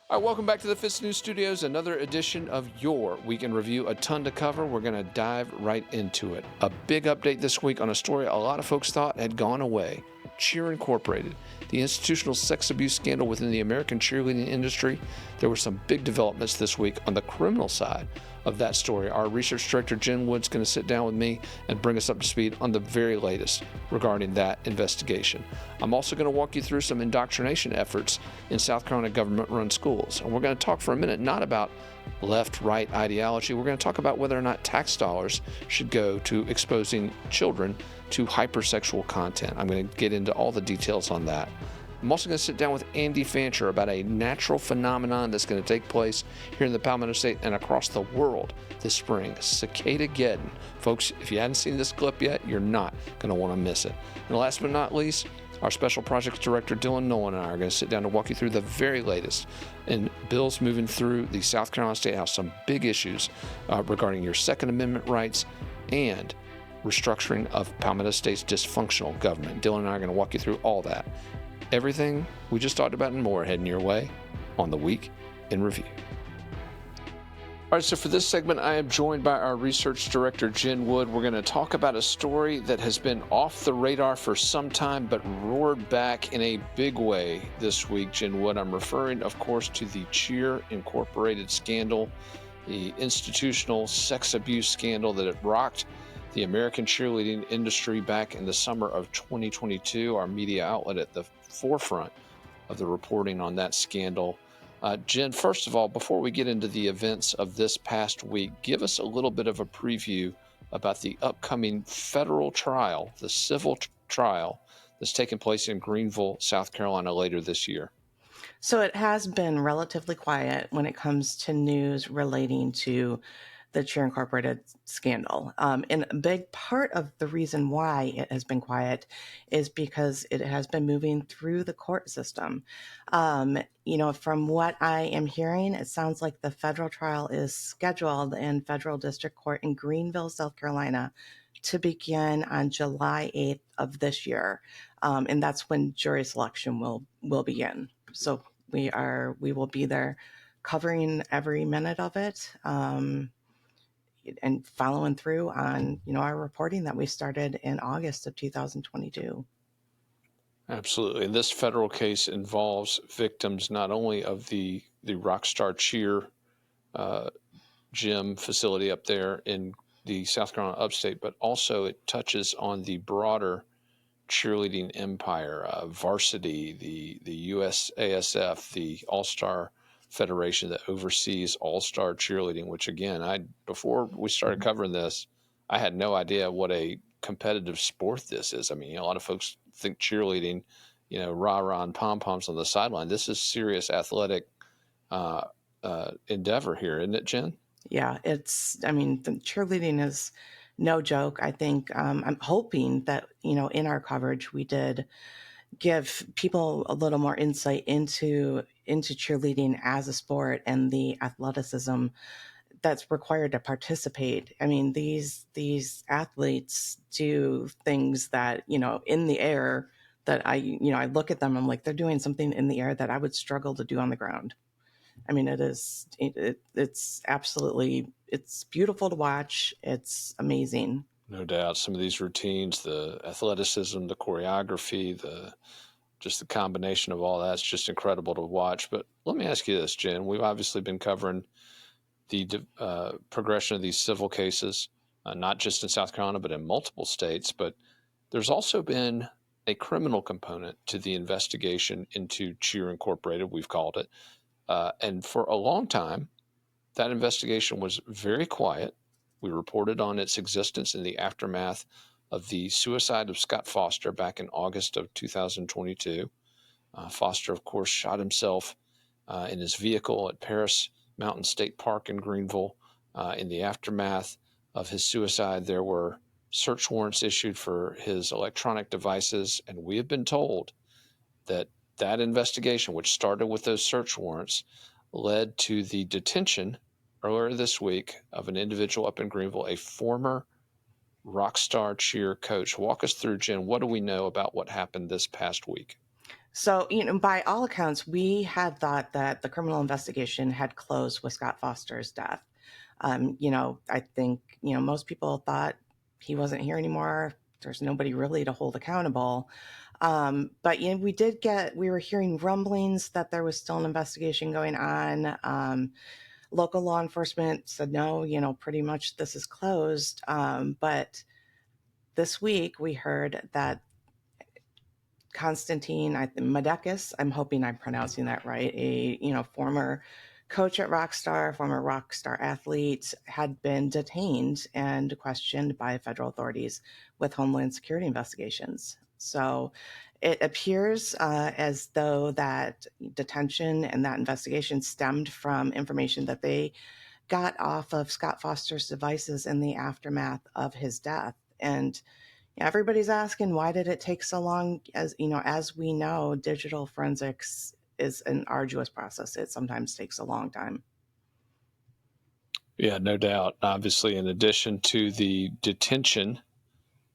All right, welcome back to the FITSNews studios. Another edition of your Weekend Review. A ton to cover. We're going to dive right into it. A big update this week on a story a lot of folks thought had gone away. Cheer Incorporated, the institutional sex abuse scandal within the American cheerleading industry. There were some big developments this week on the criminal side of that story. Our research director, Jen Wood's going to sit down with me and bring us up to speed on the very latest regarding that investigation. I'm also going to walk you through some indoctrination efforts in South Carolina government-run schools. And we're going to talk for a minute not about left-right ideology. We're going to talk about whether or not tax dollars should go to exposing children to hypersexual content. I'm going to get into all the details on that. I'm also going to sit down with Andy Fancher about a natural phenomenon that's going to take place here in the Palmetto State and across the world this spring, Cicada-geddon. Folks, if you hadn't seen this clip yet, you're not going to want to miss it. And last but not least, our Special Projects Director, Dylan Nolan, and I are going to sit down to walk you through the very latest in bills moving through the South Carolina State House, some big issues regarding your Second Amendment rights and restructuring of Palmetto State's dysfunctional government. Dylan and I are going to walk you through all that. Everything we just talked about and more heading your way on the Week in Review. All right, so for this segment, I am joined by our research director, Jen Wood. We're going to talk about a story that has been off the radar for some time, but roared back in a big way this week, Jen Wood. I'm referring, of course, to the Cheer Incorporated scandal, the institutional sex abuse scandal that had rocked the American cheerleading industry back in the summer of 2022. Our media outlet at the forefront of the reporting on that scandal. Jen, first of all, before we get into the events of this past week, give us a little bit of a preview about the upcoming federal trial, the civil trial that's taking place in Greenville, South Carolina later this year. So it has been relatively quiet when it comes to news relating to the Cheer Incorporated scandal. And a big part of the reason why it has been quiet is because it has been moving through the court system. From what I am hearing, it sounds like the federal trial is scheduled in federal district court in Greenville, South Carolina, to begin on July 8th of this year. And that's when jury selection will begin. So we will be there covering every minute of it. And following through on, our reporting that we started in August of 2022. Absolutely. And this federal case involves victims not only of the Rockstar cheer gym facility up there in the South Carolina upstate, but also it touches on the broader cheerleading empire, varsity, the USASF, the All-Star Federation that oversees all-star cheerleading, which again, before we started covering this, I had no idea what a competitive sport this is. I mean, a lot of folks think cheerleading, rah-rah and pom-poms on the sideline. This is serious athletic endeavor here, isn't it, Jen? Yeah, the cheerleading is no joke. I think I'm hoping that, in our coverage, we did give people a little more insight into cheerleading as a sport and the athleticism that's required to participate. I mean, these athletes do things that, in the air that I look at them, I'm like, they're doing something in the air that I would struggle to do on the ground. I mean, it's absolutely, it's beautiful to watch. It's amazing. No doubt. Some of these routines, the athleticism, the choreography, just the combination of all that's just incredible to watch. But let me ask you this, Jen. We've obviously been covering the progression of these civil cases, not just in South Carolina, but in multiple states. But there's also been a criminal component to the investigation into Cheer Incorporated, we've called it. And for a long time, that investigation was very quiet. We reported on its existence in the aftermath of the suicide of Scott Foster back in August of 2022. Foster, of course, shot himself in his vehicle at Paris Mountain State Park in Greenville. In the aftermath of his suicide, there were search warrants issued for his electronic devices, and we have been told that investigation, which started with those search warrants, led to the detention earlier this week of an individual up in Greenville, a former Rockstar cheer coach. Walk us through, Jen, what do we know about what happened this past week? So, by all accounts, we had thought that the criminal investigation had closed with Scott Foster's death. I think, most people thought he wasn't here anymore. There's nobody really to hold accountable. But we were hearing rumblings that there was still an investigation going on. Local law enforcement said, no, pretty much this is closed. But this week we heard that Konstantin Madekis, I'm hoping I'm pronouncing that right, a former coach at Rockstar, former Rockstar athlete, had been detained and questioned by federal authorities with Homeland Security investigations. So it appears as though that detention and that investigation stemmed from information that they got off of Scott Foster's devices in the aftermath of his death. And everybody's asking, why did it take so long? As we know, digital forensics is an arduous process. It sometimes takes a long time. Yeah, no doubt. Obviously, in addition to the detention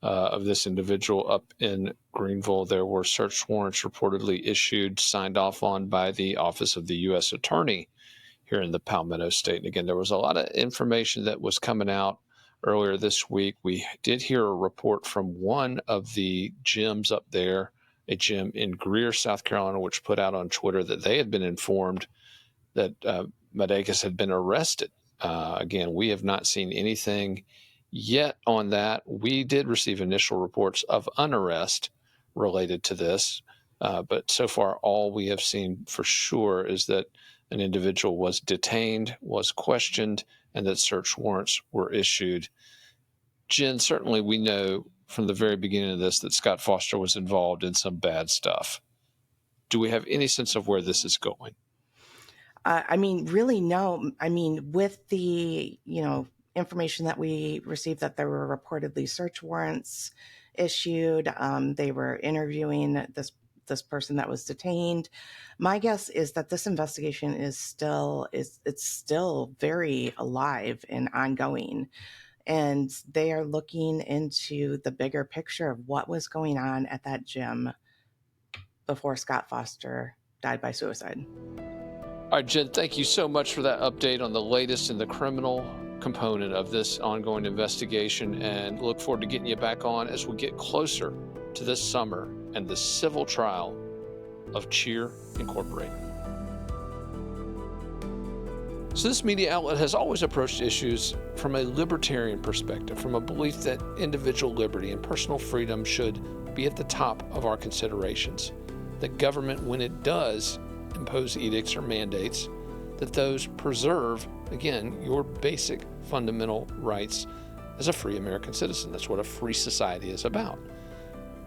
of this individual up in Greenville, there were search warrants reportedly issued, signed off on by the Office of the U.S. Attorney here in the Palmetto State. And again, there was a lot of information that was coming out earlier this week. We did hear a report from one of the gyms up there, a gym in Greer, South Carolina, which put out on Twitter that they had been informed that Madekis had been arrested. Again, we have not seen anything yet on that. We did receive initial reports of unarrest related to this, but so far all we have seen for sure is that an individual was detained, was questioned, and that search warrants were issued. Jen, certainly we know from the very beginning of this that Scott Foster was involved in some bad stuff. Do we have any sense of where this is going? Really, no. With the, information that we received that there were reportedly search warrants issued, they were interviewing this person that was detained. My guess is that this investigation is still very alive and ongoing. And they are looking into the bigger picture of what was going on at that gym before Scott Foster died by suicide. All right, Jen, thank you so much for that update on the latest in the criminal component of this ongoing investigation, and look forward to getting you back on as we get closer to this summer and the civil trial of Cheer Incorporated. So this media outlet has always approached issues from a libertarian perspective, from a belief that individual liberty and personal freedom should be at the top of our considerations. That government, when it does impose edicts or mandates, that those preserve, again, your basic fundamental rights as a free American citizen. That's what a free society is about.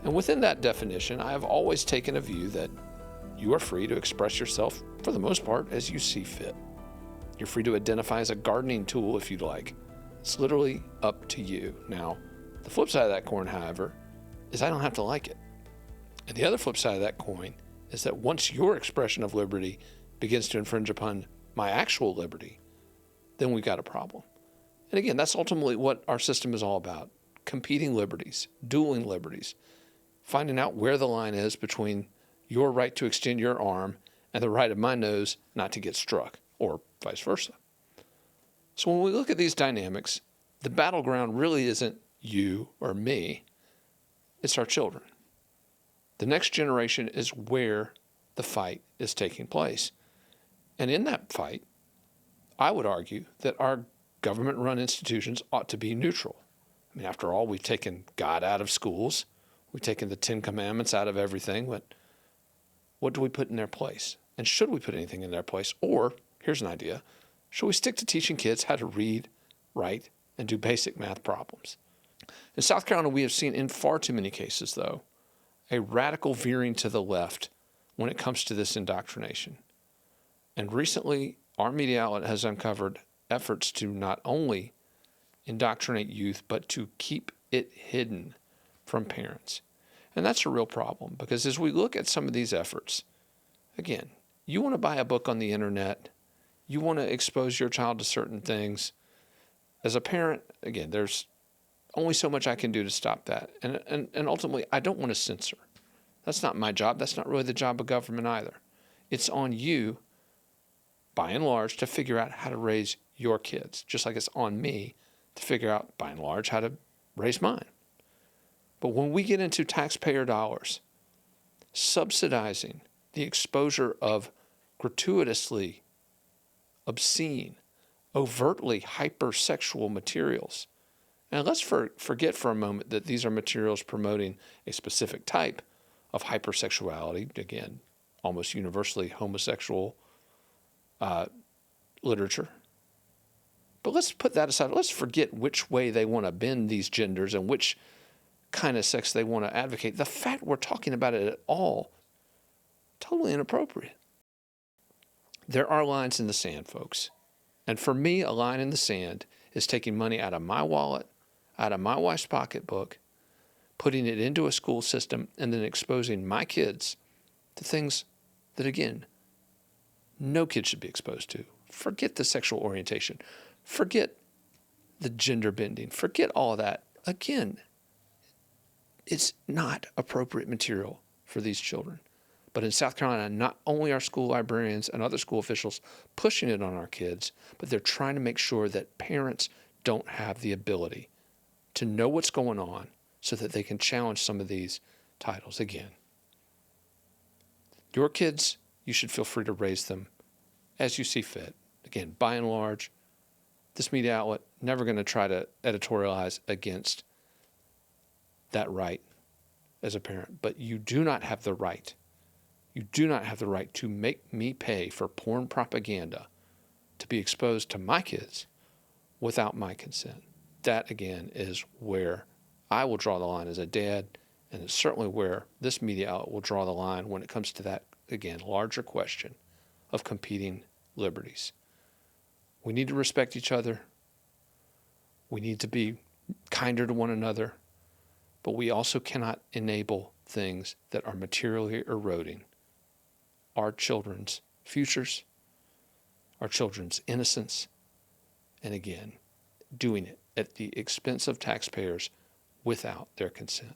And within that definition, I have always taken a view that you are free to express yourself, for the most part, as you see fit. You're free to identify as a gardening tool if you'd like. It's literally up to you. Now, the flip side of that coin, however, is I don't have to like it. And the other flip side of that coin is that once your expression of liberty begins to infringe upon my actual liberty, then we've got a problem. And again, that's ultimately what our system is all about. Competing liberties, dueling liberties, finding out where the line is between your right to extend your arm and the right of my nose not to get struck, or vice versa. So when we look at these dynamics, the battleground really isn't you or me, it's our children. The next generation is where the fight is taking place. And in that fight, I would argue that our government-run institutions ought to be neutral. I mean, after all, we've taken God out of schools. We've taken the Ten Commandments out of everything. But what do we put in their place? And should we put anything in their place? Or, here's an idea, should we stick to teaching kids how to read, write, and do basic math problems? In South Carolina, we have seen in far too many cases, though, a radical veering to the left when it comes to this indoctrination. And recently, our media outlet has uncovered efforts to not only indoctrinate youth, but to keep it hidden from parents. And that's a real problem, because as we look at some of these efforts, again, you want to buy a book on the internet, you want to expose your child to certain things. As a parent, again, there's only so much I can do to stop that. And ultimately, I don't want to censor. That's not my job. That's not really the job of government either. It's on you, by and large, to figure out how to raise your kids, just like it's on me to figure out, by and large, how to raise mine. But when we get into taxpayer dollars subsidizing the exposure of gratuitously obscene, overtly hypersexual materials, and let's forget for a moment that these are materials promoting a specific type of hypersexuality, again, almost universally homosexual literature. But let's put that aside. Let's forget which way they want to bend these genders and which kind of sex they want to advocate. The fact we're talking about it at all, totally inappropriate. There are lines in the sand, folks. And for me, a line in the sand is taking money out of my wallet, out of my wife's pocketbook, putting it into a school system, and then exposing my kids to things that, again, no kid should be exposed to. Forget the sexual orientation. Forget the gender bending. Forget all of that. Again, it's not appropriate material for these children. But in South Carolina, not only are school librarians and other school officials pushing it on our kids, but they're trying to make sure that parents don't have the ability to know what's going on so that they can challenge some of these titles. Again, your kids, you should feel free to raise them as you see fit. Again, by and large, this media outlet never going to try to editorialize against that right as a parent. But you do not have the right. You do not have the right to make me pay for porn propaganda to be exposed to my kids without my consent. That, again, is where I will draw the line as a dad, and it's certainly where this media outlet will draw the line when it comes to that, again, larger question of competing liberties. We need to respect each other. We need to be kinder to one another, but we also cannot enable things that are materially eroding our children's futures, our children's innocence, and again, doing it at the expense of taxpayers without their consent.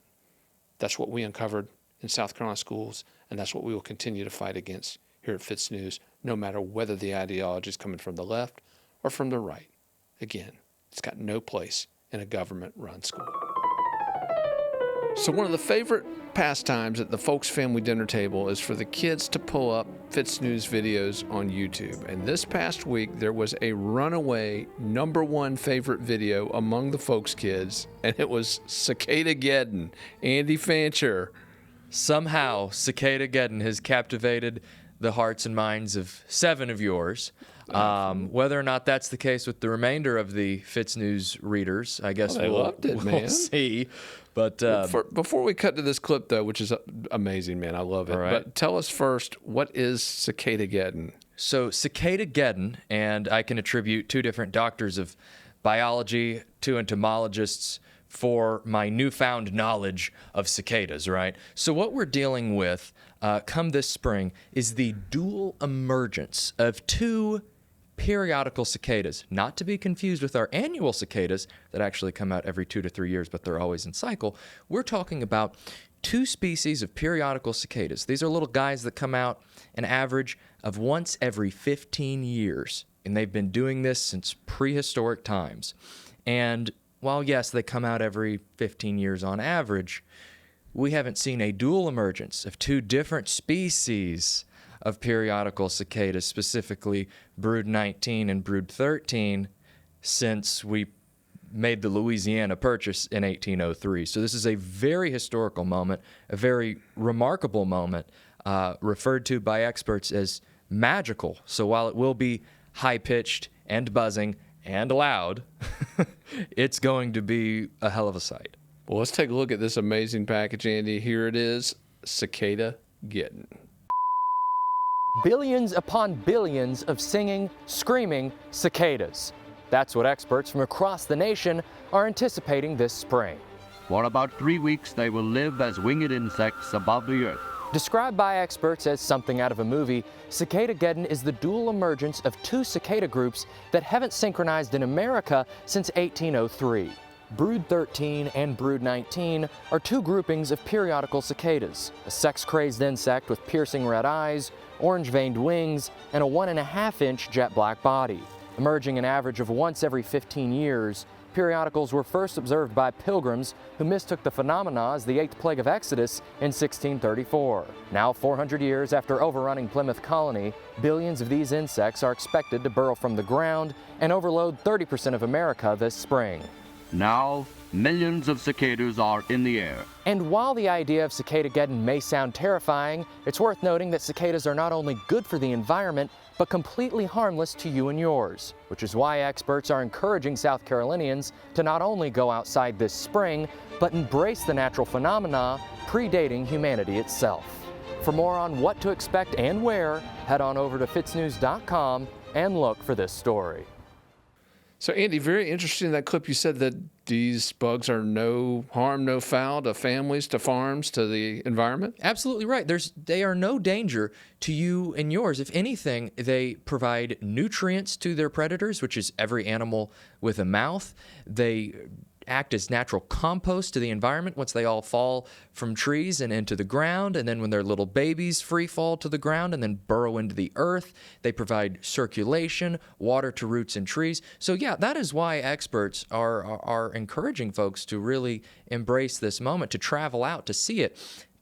That's what we uncovered in South Carolina schools, and that's what we will continue to fight against here at FITSNews, no matter whether the ideology is coming from the left or from the right. Again, it's got no place in a government-run school. So one of the favorite pastimes at the folks' family dinner table is for the kids to pull up FITSNews videos on YouTube. And this past week, there was a runaway #1 favorite video among the folks' kids, and it was Cicada-geddon, Andy Fancher. Somehow, Cicada-geddon has captivated the hearts and minds of 7 of yours. Whether or not that's the case with the remainder of the FITSNews readers, I guess loved it, man. We'll see. But before we cut to this clip, though, which is amazing, man, I love it. All right. But tell us first, what is Cicada-geddon? So Cicada-geddon, and I can attribute 2 different doctors of biology, 2 entomologists, for my newfound knowledge of cicadas, right? So what we're dealing with come this spring is the dual emergence of 2 periodical cicadas, not to be confused with our annual cicadas that actually come out every 2 to 3 years, but they're always in cycle. We're talking about 2 species of periodical cicadas. These are little guys that come out an average of once every 15 years, and they've been doing this since prehistoric times. And while, yes, they come out every 15 years on average, we haven't seen a dual emergence of 2 different species of periodical cicadas, specifically brood 19 and brood 13, since we made the Louisiana Purchase in 1803. So this is a very historical moment, a very remarkable moment, referred to by experts as magical. So while it will be high-pitched and buzzing and loud, it's going to be a hell of a sight. Well, let's take a look at this amazing package, Andy. Here it is, Cicada-geddon. Billions upon billions of singing, screaming cicadas. That's what experts from across the nation are anticipating this spring. For about 3 weeks, they will live as winged insects above the earth. Described by experts as something out of a movie, Cicada-geddon is the dual emergence of 2 cicada groups that haven't synchronized in America since 1803. Brood 13 and Brood 19 are two groupings of periodical cicadas, a sex-crazed insect with piercing red eyes, orange-veined wings, and a 1.5-inch jet black body. Emerging an average of once every 15 years, periodicals were first observed by pilgrims who mistook the phenomena as the 8th plague of Exodus in 1634. Now, 400 years after overrunning Plymouth Colony, billions of these insects are expected to burrow from the ground and overload 30% of America this spring. Now, millions of cicadas are in the air. And while the idea of Cicada-geddon may sound terrifying, it's worth noting that cicadas are not only good for the environment, but completely harmless to you and yours, which is why experts are encouraging South Carolinians to not only go outside this spring, but embrace the natural phenomena predating humanity itself. For more on what to expect and where, head on over to FITSNews.com and look for this story. So, Andy, very interesting in that clip. You said that these bugs are no harm, no foul to families, to farms, to the environment? Absolutely right. They are no danger to you and yours. If anything, they provide nutrients to their predators, which is every animal with a mouth. They act as natural compost to the environment once they all fall from trees and into the ground. And then when they're little babies, free fall to the ground and then burrow into the earth. They provide circulation, water to roots and trees. So yeah, that is why experts are encouraging folks to really embrace this moment, to travel out to see it.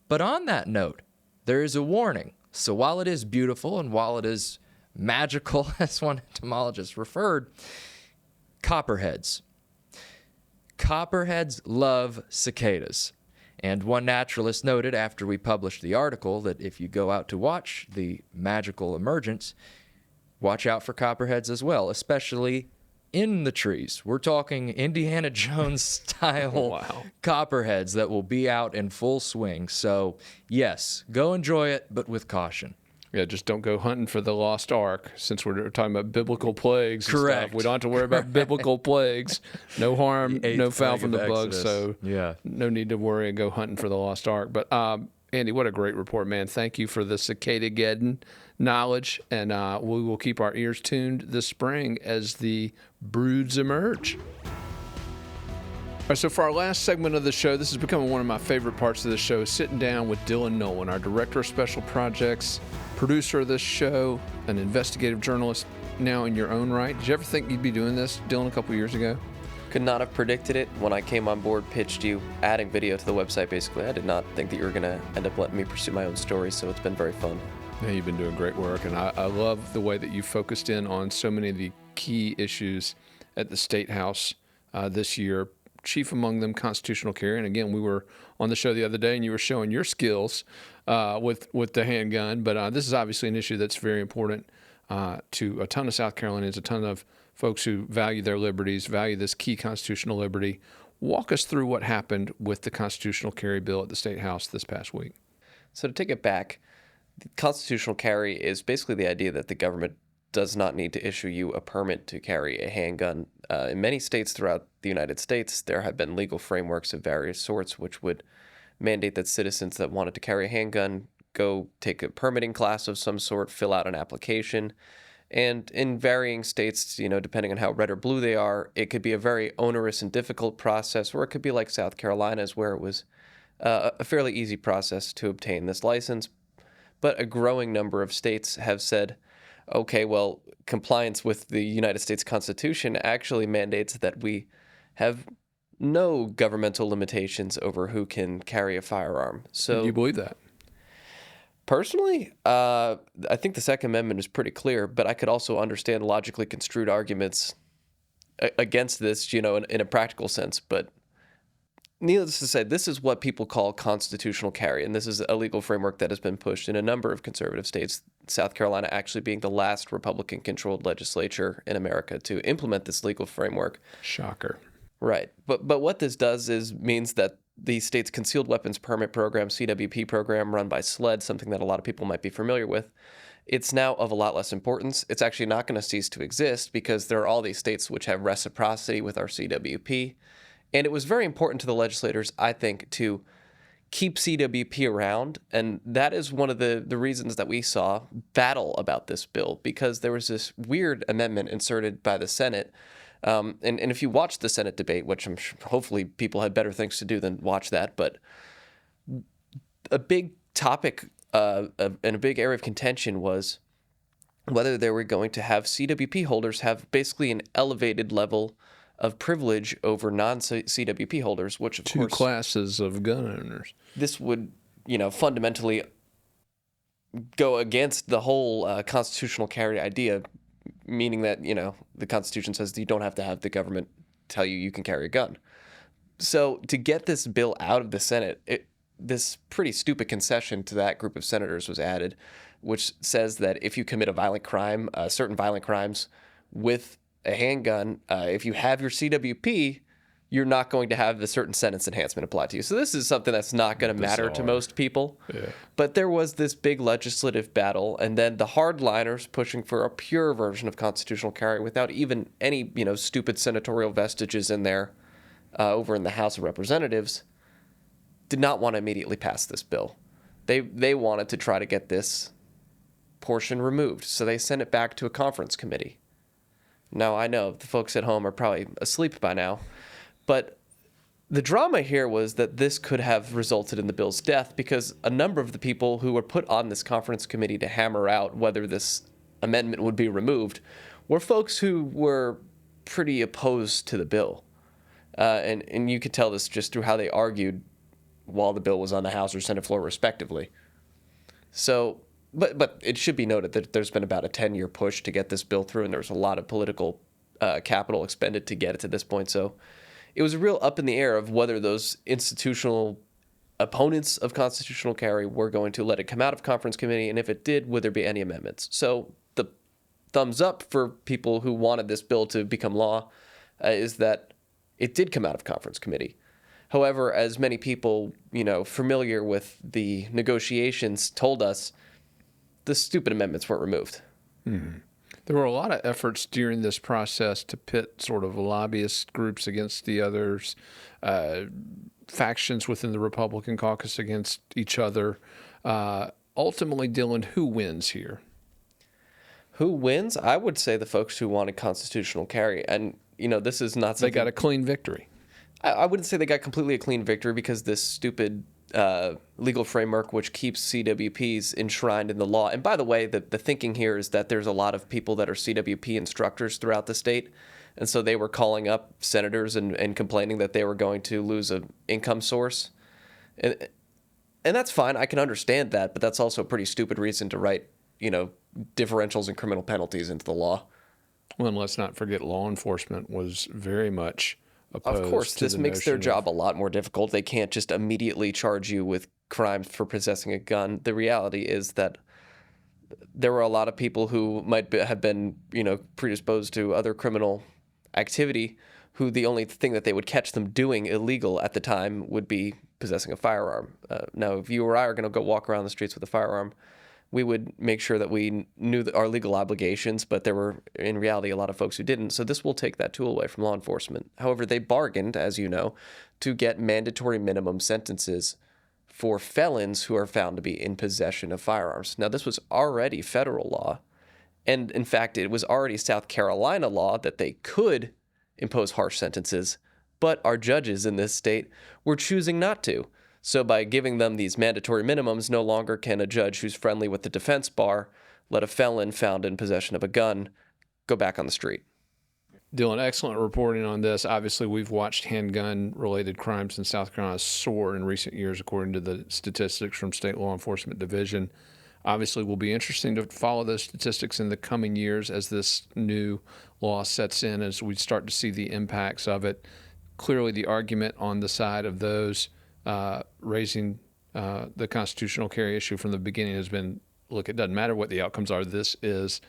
But on that note, there is a warning. So while it is beautiful and while it is magical, as one entomologist referred, copperheads. Copperheads love cicadas. And one naturalist noted after we published the article that if you go out to watch the magical emergence, watch out for copperheads as well, especially in the trees. We're talking Indiana Jones style Wow. copperheads that will be out in full swing. So yes, go enjoy it, but with caution. Yeah, just don't go hunting for the lost ark, since we're talking about biblical plagues. And Correct. stuff. We don't have to worry about biblical plagues. No harm, The no eighth foul plague from the of bugs. Exodus. So Yeah. no need to worry and go hunting for the lost ark. But Andy, what a great report, man. Thank you for the Cicada-geddon knowledge. And we will keep our ears tuned this spring as the broods emerge. All right, so for our last segment of the show, this is becoming one of my favorite parts of the show, sitting down with Dylan Nolan, our Director of Special Projects, producer of this show, an investigative journalist now in your own right. Did you ever think you'd be doing this, Dylan, a couple years ago? Could not have predicted it when I came on board, pitched you, adding video to the website, basically. I did not think that you were going to end up letting me pursue my own story, so it's been very fun. Yeah, you've been doing great work, and I love the way that you focused in on so many of the key issues at the State House this year, chief among them constitutional carry. And again, we were on the show the other day, and you were showing your skills with the handgun. But this is obviously an issue that's very important to a ton of South Carolinians, a ton of folks who value their liberties, value this key constitutional liberty. Walk us through what happened with the constitutional carry bill at the State House this past week. So to take it back, the constitutional carry is basically the idea that the government does not need to issue you a permit to carry a handgun. In many states throughout the United States, there have been legal frameworks of various sorts which would mandate that citizens that wanted to carry a handgun go take a permitting class of some sort, fill out an application. And in varying states, depending on how red or blue they are, it could be a very onerous and difficult process, or it could be like South Carolina's, where it was a fairly easy process to obtain this license. But a growing number of states have said, okay, well, compliance with the United States Constitution actually mandates that we have no governmental limitations over who can carry a firearm. So, Do you believe that? personally, I think the Second Amendment is pretty clear, but I could also understand logically construed arguments against this, in a practical sense. But needless to say, this is what people call constitutional carry, and this is a legal framework that has been pushed in a number of conservative states, South Carolina actually being the last Republican-controlled legislature in America to implement this legal framework. Shocker. Right. But what this does means that the state's concealed weapons permit program, CWP program, run by SLED, something that a lot of people might be familiar with, it's now of a lot less importance. It's actually not going to cease to exist because there are all these states which have reciprocity with our CWP. And it was very important to the legislators, I think, to keep CWP around. And that is one of the reasons that we saw battle about this bill, because there was this weird amendment inserted by the Senate And if you watch the Senate debate, which I'm sure, hopefully people had better things to do than watch that, but a big topic and a big area of contention was whether they were going to have CWP holders have basically an elevated level of privilege over non-CWP holders, which of Two course classes of gun owners. this would, fundamentally go against the whole constitutional carry idea, meaning that, the Constitution says you don't have to have the government tell you you can carry a gun. So to get this bill out of the Senate, this pretty stupid concession to that group of senators was added, which says that if you commit a violent crime, certain violent crimes with a handgun, if you have your CWP, you're not going to have a certain sentence enhancement applied to you. So this is something that's not going to matter to most people. Yeah. But there was this big legislative battle, and then the hardliners pushing for a pure version of constitutional carry without even any, stupid senatorial vestiges in there over in the House of Representatives, did not want to immediately pass this bill. They wanted to try to get this portion removed, so they sent it back to a conference committee. Now, I know the folks at home are probably asleep by now, but the drama here was that this could have resulted in the bill's death because a number of the people who were put on this conference committee to hammer out whether this amendment would be removed were folks who were pretty opposed to the bill. And you could tell this just through how they argued while the bill was on the House or Senate floor, respectively. So, but it should be noted that there's been about a 10-year push to get this bill through, and there was a lot of political capital expended to get it to this point. So it was real up in the air of whether those institutional opponents of constitutional carry were going to let it come out of conference committee, and if it did, would there be any amendments? So the thumbs up for people who wanted this bill to become law is that it did come out of conference committee. However, as many people, familiar with the negotiations told us, the stupid amendments weren't removed. Mm-hmm. There were a lot of efforts during this process to pit sort of lobbyist groups against the others, factions within the Republican caucus against each other. Ultimately, Dylan, who wins here? Who wins? I would say the folks who wanted constitutional carry. And, this is not something... They got a clean victory. I wouldn't say they got completely a clean victory because this stupid legal framework which keeps CWPs enshrined in the law. And by the way, the thinking here is that there's a lot of people that are CWP instructors throughout the state. And so they were calling up senators and complaining that they were going to lose an income source. And that's fine. I can understand that. But that's also a pretty stupid reason to write, differentials and criminal penalties into the law. Well, and let's not forget law enforcement was very much opposed. Of course, to this the makes their notion job a lot more difficult. They can't just immediately charge you with crimes for possessing a gun. The reality is that there were a lot of people who might have been, predisposed to other criminal activity who the only thing that they would catch them doing illegal at the time would be possessing a firearm. Now, if you or I are going to go walk around the streets with a firearm, we would make sure that we knew our legal obligations, but there were, in reality, a lot of folks who didn't. So this will take that tool away from law enforcement. However, they bargained, as you know, to get mandatory minimum sentences for felons who are found to be in possession of firearms. Now, this was already federal law, and in fact, it was already South Carolina law that they could impose harsh sentences, but our judges in this state were choosing not to. So by giving them these mandatory minimums, no longer can a judge who's friendly with the defense bar let a felon found in possession of a gun go back on the street. Dylan, excellent reporting on this. Obviously, we've watched handgun-related crimes in South Carolina soar in recent years, according to the statistics from State Law Enforcement Division. Obviously, will be interesting to follow those statistics in the coming years as this new law sets in, as we start to see the impacts of it. Clearly, the argument on the side of those raising the constitutional carry issue from the beginning has been, look, it doesn't matter what the outcomes are. This is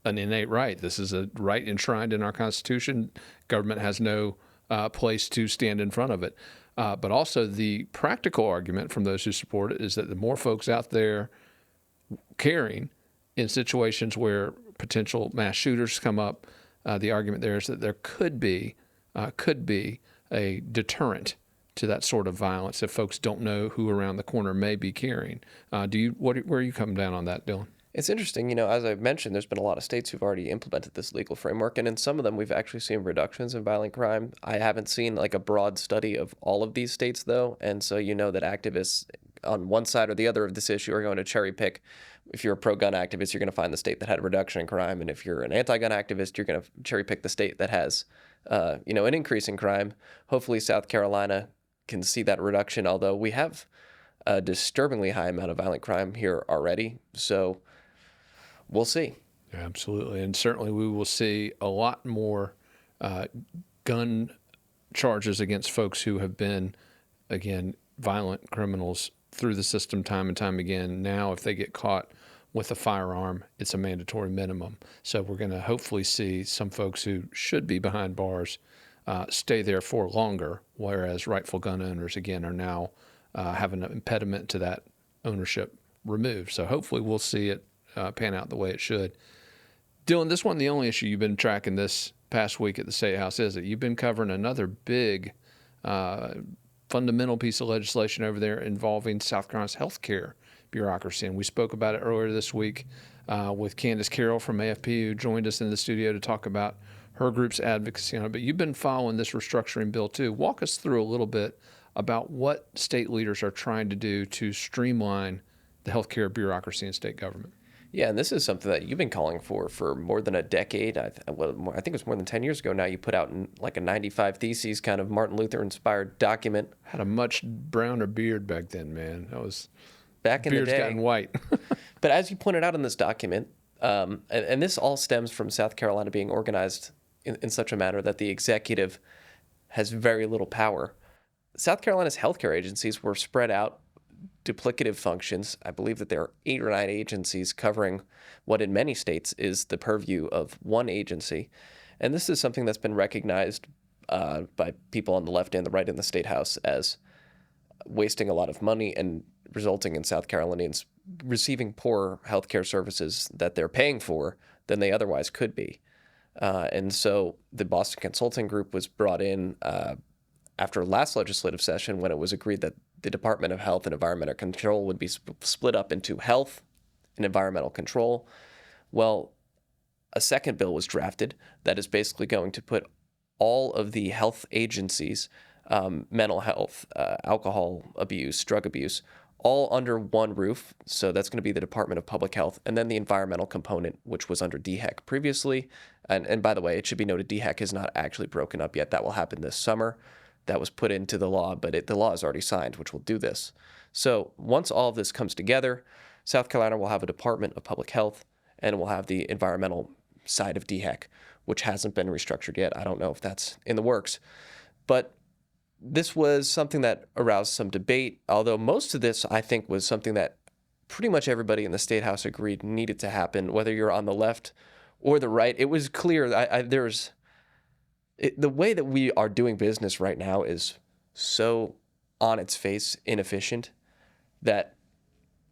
an innate right. This is a right enshrined in our Constitution. Government has no place to stand in front of it. But also the practical argument from those who support it is that the more folks out there carrying in situations where potential mass shooters come up, the argument there is that there could be a deterrent to that sort of violence if folks don't know who around the corner may be carrying. Where are you coming down on that, Dylan? It's interesting, as I mentioned, there's been a lot of states who've already implemented this legal framework, and in some of them, we've actually seen reductions in violent crime. I haven't seen like a broad study of all of these states, though, and so that activists on one side or the other of this issue are going to cherry pick. If you're a pro-gun activist, you're going to find the state that had a reduction in crime, and if you're an anti-gun activist, you're going to cherry pick the state that has, an increase in crime. Hopefully, South Carolina can see that reduction, although we have a disturbingly high amount of violent crime here already. So we'll see. Yeah, absolutely. And certainly we will see a lot more gun charges against folks who have been, again, violent criminals through the system time and time again. Now, if they get caught with a firearm, it's a mandatory minimum. So we're going to hopefully see some folks who should be behind bars stay there for longer, whereas rightful gun owners, again, are now having an impediment to that ownership removed. So hopefully we'll see it pan out the way it should. Dylan, this wasn't the only issue you've been tracking this past week at the State House, is it? You've been covering another big fundamental piece of legislation over there involving South Carolina's healthcare bureaucracy. And we spoke about it earlier this week with Candace Carroll from AFP, who joined us in the studio to talk about her group's advocacy on it. But you've been following this restructuring bill too. Walk us through a little bit about what state leaders are trying to do to streamline the healthcare bureaucracy in state government. Yeah, and this is something that you've been calling for more than a decade. I think it was more than 10 years ago now. You put out like a 95 Theses kind of Martin Luther-inspired document. Had a much browner beard back then, man. That was back in the day. Beard's gotten white. But as you pointed out in this document, and this all stems from South Carolina being organized in such a manner that the executive has very little power. South Carolina's healthcare agencies were spread out, duplicative functions. I believe that there are 8 or 9 agencies covering what in many states is the purview of one agency. And this is something that's been recognized by people on the left and the right in the State House as wasting a lot of money and resulting in South Carolinians receiving poorer healthcare services that they're paying for than they otherwise could be. And so the Boston Consulting Group was brought in after last legislative session, when it was agreed that the Department of Health and Environmental Control would be split up into health and environmental control. Well, a second bill was drafted that is basically going to put all of the health agencies, mental health, alcohol abuse, drug abuse, all under one roof. So that's going to be the Department of Public Health, and then the environmental component, which was under DHEC previously. And by the way, it should be noted, DHEC is not actually broken up yet. That will happen this summer. That was put into the law, but the law is already signed, which will do this. So once all of this comes together, South Carolina will have a Department of Public Health, and we'll have the environmental side of DHEC, which hasn't been restructured yet. I don't know if that's in the works. But this was something that aroused some debate, although most of this, I think, was something that pretty much everybody in the State House agreed needed to happen, whether you're on the left or the right. It was clear the way that we are doing business right now is so on its face inefficient that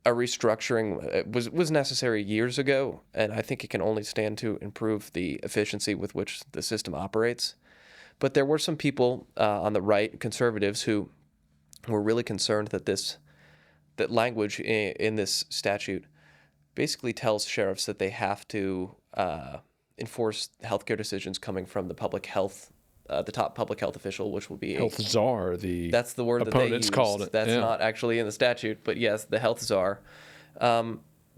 a restructuring was necessary years ago, and I think it can only stand to improve the efficiency with which the system operates. But there were some people on the right, conservatives, who were really concerned that language in this statute basically tells sheriffs that they have to enforce healthcare decisions coming from the public health, the top public health official, which will be health czar. That's the word that they used. Called it. That's not actually in the statute, but yes, the health czar,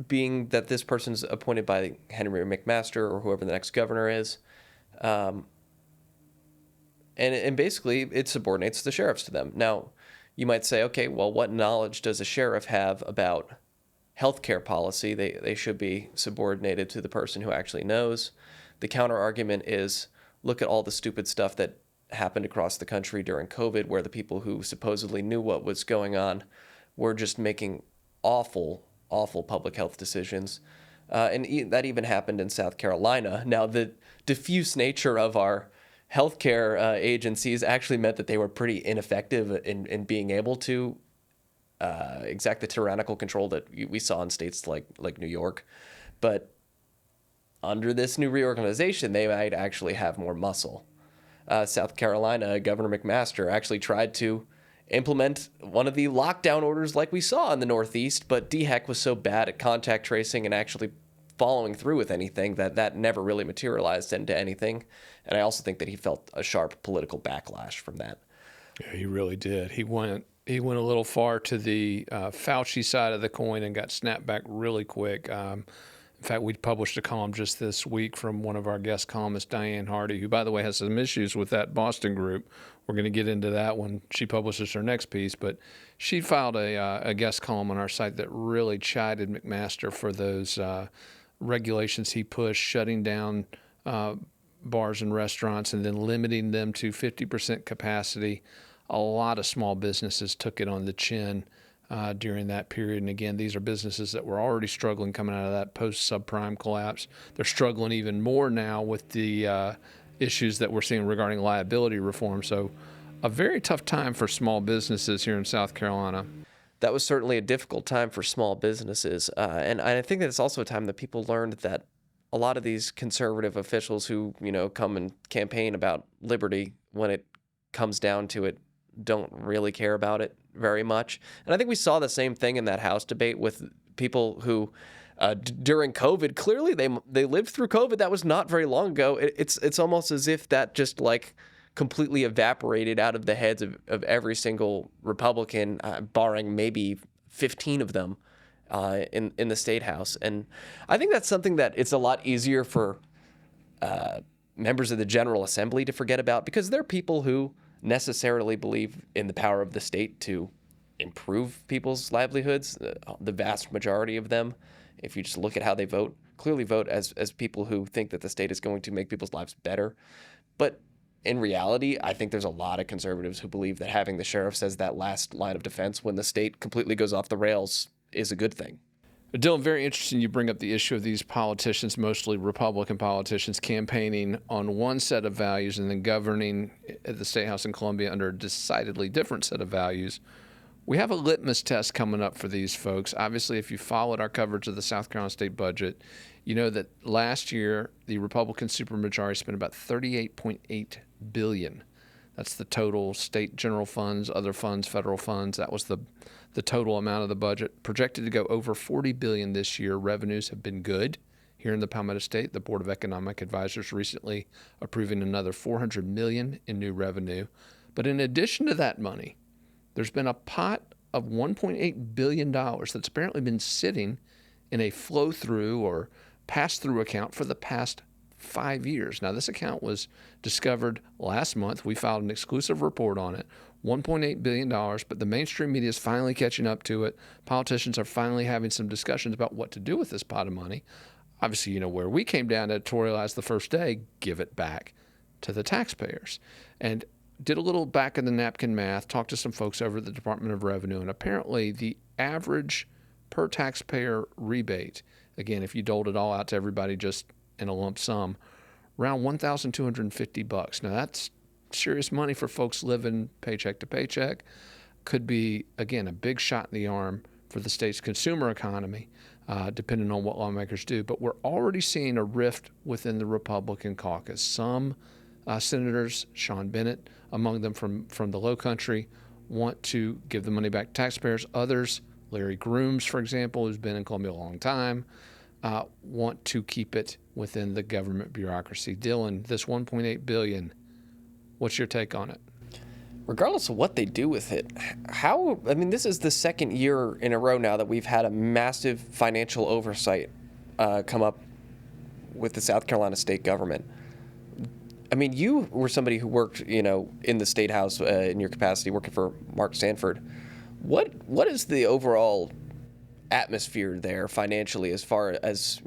being that this person's appointed by Henry McMaster or whoever the next governor is, and basically it subordinates the sheriffs to them. Now, you might say, okay, well, what knowledge does a sheriff have about healthcare policy? They should be subordinated to the person who actually knows. The counter argument is, look at all the stupid stuff that happened across the country during COVID, where the people who supposedly knew what was going on were just making awful, awful public health decisions. And that even happened in South Carolina. Now, the diffuse nature of our healthcare agencies actually meant that they were pretty ineffective in being able to exact the tyrannical control that we saw in states like New York. But under this new reorganization, they might actually have more muscle. South Carolina, Governor McMaster actually tried to implement one of the lockdown orders like we saw in the Northeast, but DHEC was so bad at contact tracing and actually following through with anything that never really materialized into anything. And I also think that he felt a sharp political backlash from that. Yeah, he really did. He went a little far to the Fauci side of the coin and got snapped back really quick. In fact, we published a column just this week from one of our guest columnists, Diane Hardy, who, by the way, has some issues with that Boston group. We're going to get into that when she publishes her next piece. But she filed a guest column on our site that really chided McMaster for those regulations he pushed, shutting down bars and restaurants and then limiting them to 50% capacity. A lot of small businesses took it on the chin during that period. And again, these are businesses that were already struggling coming out of that post-subprime collapse. They're struggling even more now with the issues that we're seeing regarding liability reform. So a very tough time for small businesses here in South Carolina. That was certainly a difficult time for small businesses. And I think that it's also a time that people learned that a lot of these conservative officials who, come and campaign about liberty, when it comes down to it, don't really care about it very much. And I think we saw the same thing in that House debate with people who, during COVID, clearly they lived through COVID. That was not very long ago. It's almost as if that just completely evaporated out of the heads of every single Republican, barring maybe 15 of them in the State House. And I think that's something that it's a lot easier for members of the General Assembly to forget about, because they're people who necessarily believe in the power of the state to improve people's livelihoods. The vast majority of them, if you just look at how they vote, clearly vote as people who think that the state is going to make people's lives better. But in reality, I think there's a lot of conservatives who believe that having the sheriffs as that last line of defense when the state completely goes off the rails is a good thing. Dylan, very interesting you bring up the issue of these politicians, mostly Republican politicians, campaigning on one set of values and then governing at the State House in Columbia under a decidedly different set of values. We have a litmus test coming up for these folks. Obviously, if you followed our coverage of the South Carolina state budget, you know that last year the Republican supermajority spent about $38.8 billion. That's the total state general funds, other funds, federal funds. That was the total amount of the budget. Projected to go over $40 billion this year. Revenues have been good here in the Palmetto State. The Board of Economic Advisors recently approving another $400 million in new revenue. But in addition to that money, there's been a pot of $1.8 billion that's apparently been sitting in a flow-through or pass-through account for the past 5 years. Now, this account was discovered last month. We filed an exclusive report on it. $1.8 billion, but the mainstream media is finally catching up to it. Politicians are finally having some discussions about what to do with this pot of money. Obviously, where we came down to editorialize the first day, give it back to the taxpayers. And did a little back of the napkin math, talked to some folks over at the Department of Revenue, and apparently the average per taxpayer rebate, again, if you doled it all out to everybody just in a lump sum, around $1,250. Now, that's serious money for folks living paycheck to paycheck. Could be, again, a big shot in the arm for the state's consumer economy, depending on what lawmakers do. But we're already seeing a rift within the Republican caucus. Some senators, Sean Bennett, among them from the Low Country, want to give the money back to taxpayers. Others, Larry Grooms, for example, who's been in Columbia a long time, want to keep it within the government bureaucracy. Dylan, this $1.8 billion, what's your take on it? Regardless of what they do with it, this is the second year in a row now that we've had a massive financial oversight come up with the South Carolina state government. I mean, you were somebody who worked, in the State House in your capacity working for Mark Sanford. What is the overall atmosphere there financially as far as,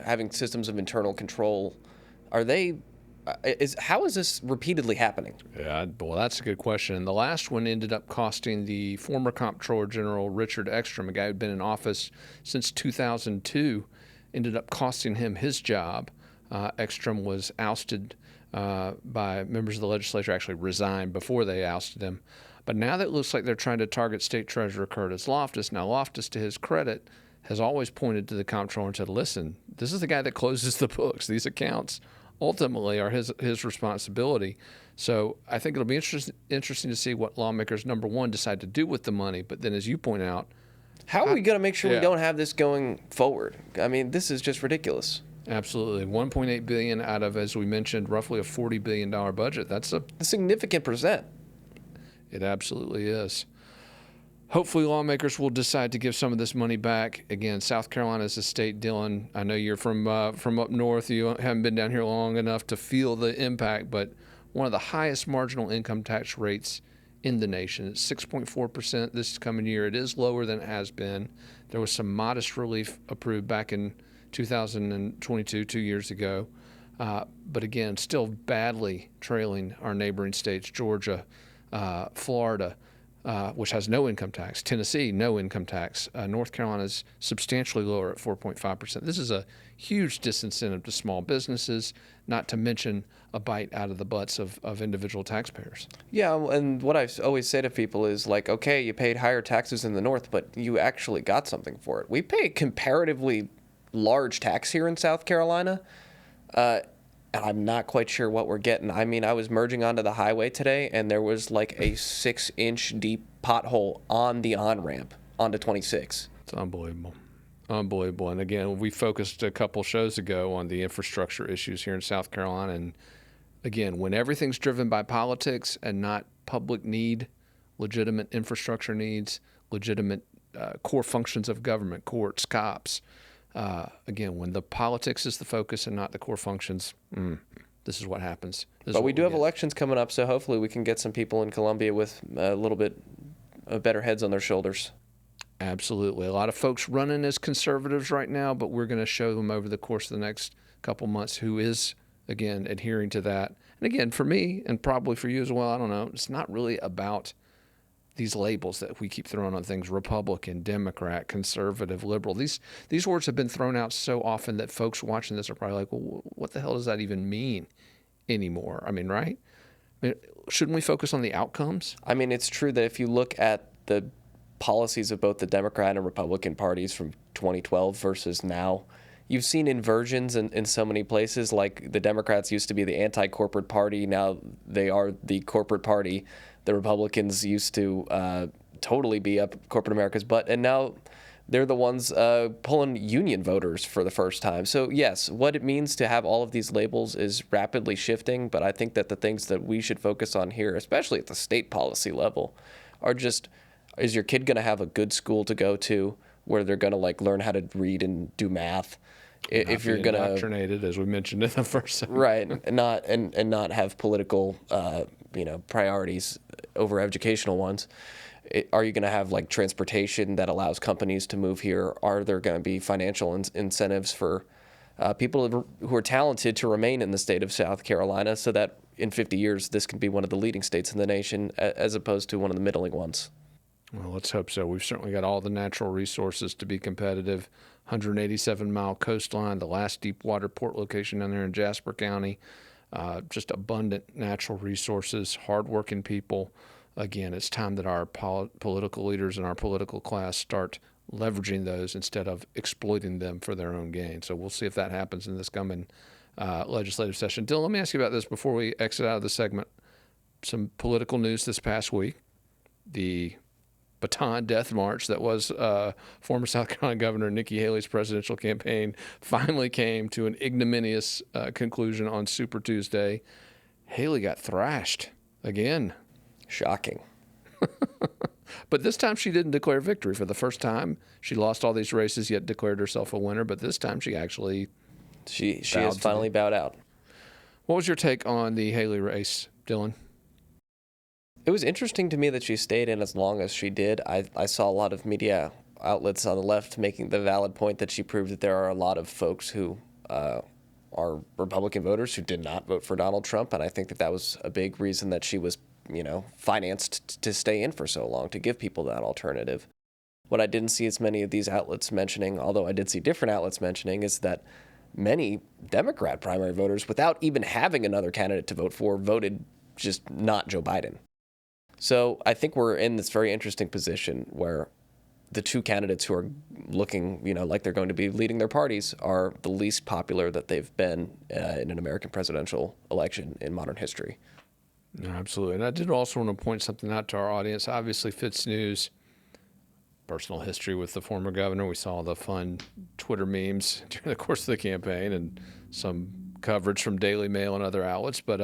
having systems of internal control? How is this repeatedly happening? Yeah, well, that's a good question. The last one ended up costing the former Comptroller General Richard Ekstrom, a guy who'd been in office since 2002, ended up costing him his job. Ekstrom was ousted by members of the legislature, actually resigned before they ousted him. But now that it looks like they're trying to target State Treasurer Curtis Loftus. Now, Loftus, to his credit, has always pointed to the comptroller and said, listen, this is the guy that closes the books. These accounts ultimately are his responsibility. So I think it'll be interesting to see what lawmakers, number one, decide to do with the money. But then, as you point out, how are we going to make sure we Yeah. don't have this going forward? I mean, this is just ridiculous. absolutely, $1.8 billion out of, as we mentioned, roughly a $40 billion budget. That's A significant percent. It absolutely is. Hopefully, lawmakers will decide to give some of this money back. Again, South Carolina is a state, Dylan. I know you're from up north. You haven't been down here long enough to feel the impact, but one of the highest marginal income tax rates in the nation. It's 6.4% this coming year. It is lower than it has been. There was some modest relief approved back in 2022, 2 years ago. But again, still badly trailing our neighboring states, Georgia, Florida, which has no income tax, Tennessee, no income tax. North Carolina is substantially lower at 4.5%. This is a huge disincentive to small businesses, not to mention a bite out of the butts of individual taxpayers. Yeah, and what I always say to people is like, okay, you paid higher taxes in the north, but you actually got something for it. We pay comparatively large tax here in South Carolina, and I'm not quite sure what we're getting. I mean, I was merging onto the highway today, and there was like a 6-inch deep pothole on the on-ramp onto 26. It's unbelievable. Unbelievable. And again, we focused a couple shows ago on the infrastructure issues here in South Carolina. And again, when everything's driven by politics and not public need, legitimate infrastructure needs, legitimate core functions of government, courts, cops, again, when the politics is the focus and not the core functions, this is what happens. But we do have elections coming up, so hopefully we can get some people in Columbia with a little bit better heads on their shoulders. Absolutely. A lot of folks running as conservatives right now, but we're going to show them over the course of the next couple months who is, again, adhering to that. And again, for me, and probably for you as well, I don't know, it's not really about these labels that we keep throwing on things: Republican, Democrat, conservative, liberal. These words have been thrown out so often that folks watching this are probably like, well, what the hell does that even mean anymore? I mean, right? I mean, shouldn't we focus on the outcomes? I mean, it's true that if you look at the policies of both the Democrat and Republican parties from 2012 versus now, you've seen inversions in so many places. Like the Democrats used to be the anti-corporate party. Now they are the corporate party. The Republicans used to totally be up corporate America's butt, and now they're the ones pulling union voters for the first time. So yes, what it means to have all of these labels is rapidly shifting, but I think that the things that we should focus on here, especially at the state policy level, are just, is your kid going to have a good school to go to where they're going to like learn how to read and do math? If you're going to indoctrinated, as we mentioned in the first segment. right, and not have political priorities over educational ones. Are you going to have like transportation that allows companies to move here? Are there going to be financial incentives for people who are talented to remain in the state of South Carolina, so that in 50 years this can be one of the leading states in the nation as opposed to one of the middling ones? Well, let's hope so. We've certainly got all the natural resources to be competitive. 187-mile coastline, the last deep water port location down there in Jasper County. Just abundant natural resources, hardworking people. Again, it's time that our political leaders and our political class start leveraging those instead of exploiting them for their own gain. So we'll see if that happens in this coming legislative session. Dylan, let me ask you about this before we exit out of the segment. Some political news this past week. The Baton Death March that was former South Carolina Governor Nikki Haley's presidential campaign finally came to an ignominious conclusion on Super Tuesday. Haley got thrashed again. Shocking. But this time she didn't declare victory. For the first time, she lost all these races, yet declared herself a winner. But this time she actually She has finally bowed out. What was your take on the Haley race, Dylan? It was interesting to me that she stayed in as long as she did. I saw a lot of media outlets on the left making the valid point that she proved that there are a lot of folks who are Republican voters who did not vote for Donald Trump, and I think that was a big reason that she was, financed to stay in for so long, to give people that alternative. What I didn't see as many of these outlets mentioning, although I did see different outlets mentioning, is that many Democrat primary voters, without even having another candidate to vote for, voted just not Joe Biden. So I think we're in this very interesting position where the two candidates who are looking, like they're going to be leading their parties are the least popular that they've been in an American presidential election in modern history. No, absolutely. And I did also want to point something out to our audience. Obviously, FITSNews, personal history with the former governor. We saw the fun Twitter memes during the course of the campaign and some coverage from Daily Mail and other outlets. But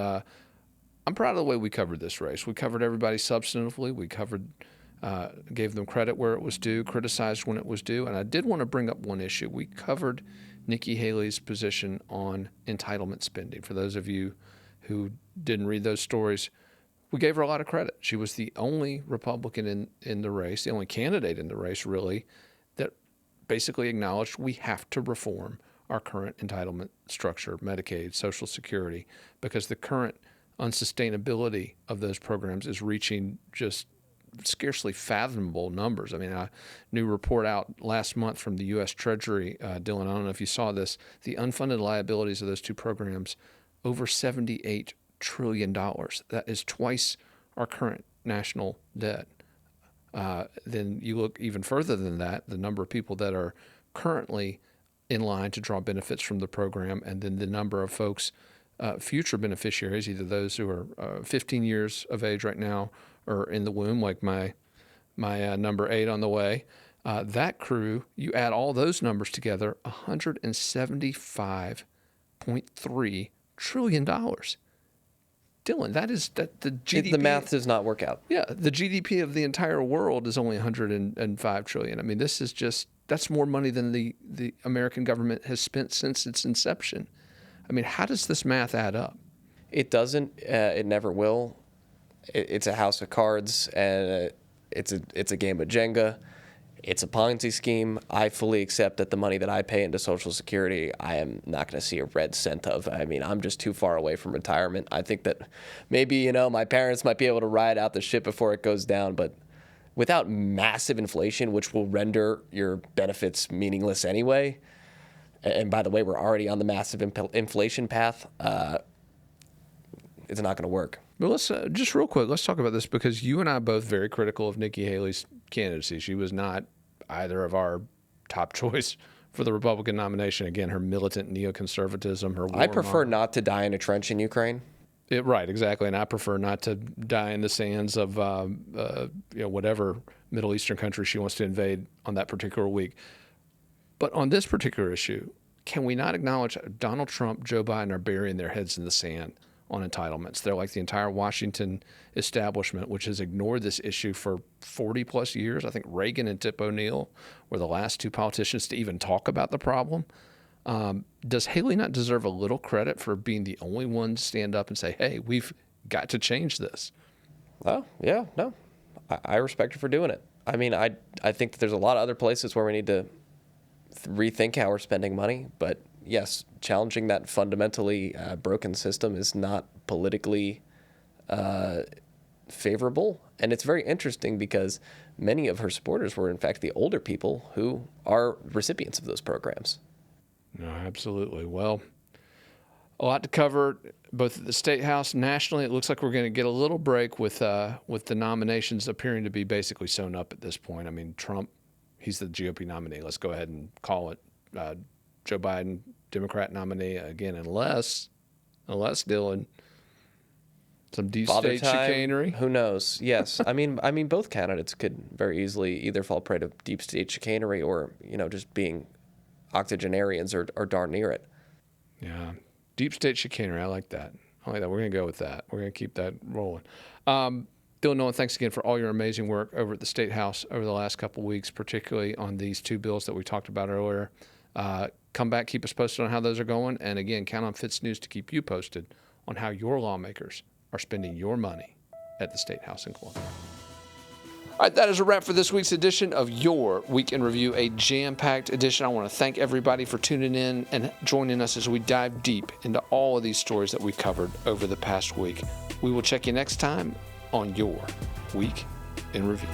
I'm proud of the way we covered this race. We covered everybody substantively. We gave them credit where it was due, criticized when it was due. And I did want to bring up one issue. We covered Nikki Haley's position on entitlement spending. For those of you who didn't read those stories, we gave her a lot of credit. She was the only Republican in the race, the only candidate in the race, really, that basically acknowledged we have to reform our current entitlement structure, Medicaid, Social Security, because the current unsustainability of those programs is reaching just scarcely fathomable numbers. I mean, a new report out last month from the U.S. Treasury, Dylan, I don't know if you saw this, the unfunded liabilities of those two programs, over $78 trillion. That is twice our current national debt. Then you look even further than that, the number of people that are currently in line to draw benefits from the program, and then the number of folks, future beneficiaries, either those who are 15 years of age right now or in the womb, like my number 8 on the way. That crew, you add all those numbers together, $175.3 trillion. Dylan, that the GDP. The math does not work out. Yeah, the GDP of the entire world is only $105 trillion. I mean, that's more money than the American government has spent since its inception. I mean, how does this math add up? It doesn't. It never will. It's a house of cards, and it's a game of Jenga. It's a Ponzi scheme. I fully accept that the money that I pay into Social Security, I am not going to see a red cent of. I mean, I'm just too far away from retirement. I think that maybe, my parents might be able to ride out the ship before it goes down, but without massive inflation, which will render your benefits meaningless anyway, and by the way, we're already on the massive inflation path, it's not going to work. But let's just real quick, let's talk about this, because you and I are both very critical of Nikki Haley's candidacy. She was not either of our top choice for the Republican nomination. Again, her militant neoconservatism, her war I prefer not to die in a trench in Ukraine. Right, exactly. And I prefer not to die in the sands of whatever Middle Eastern country she wants to invade on that particular week. But on this particular issue, can we not acknowledge Donald Trump, Joe Biden are burying their heads in the sand on entitlements? They're like the entire Washington establishment, which has ignored this issue for 40 plus years. I think Reagan and Tip O'Neill were the last two politicians to even talk about the problem. Does Haley not deserve a little credit for being the only one to stand up and say, hey, we've got to change this? Oh, yeah, no. I respect her for doing it. I mean, I think that there's a lot of other places where we need to rethink how we're spending money, but yes, challenging that fundamentally broken system is not politically favorable. And it's very interesting because many of her supporters were, in fact, the older people who are recipients of those programs. No, absolutely. Well, a lot to cover, both at the State House, nationally. It looks like we're going to get a little break with the nominations appearing to be basically sewn up at this point. I mean, Trump, he's the GOP nominee. Let's go ahead and call it. Joe Biden, Democrat nominee again, unless Dylan, some deep state chicanery. Who knows? Yes, I mean, both candidates could very easily either fall prey to deep state chicanery or just being octogenarians or darn near it. Yeah, deep state chicanery. I like that. We're going to go with that. We're going to keep that rolling. Dylan Nolan, thanks again for all your amazing work over at the State House over the last couple of weeks, particularly on these two bills that we talked about earlier. Come back, keep us posted on how those are going. And again, count on FITSNews to keep you posted on how your lawmakers are spending your money at the State House in Columbia. All right, that is a wrap for this week's edition of Your Week in Review, a jam-packed edition. I want to thank everybody for tuning in and joining us as we dive deep into all of these stories that we've covered over the past week. We will check you next time on Your Week in Review.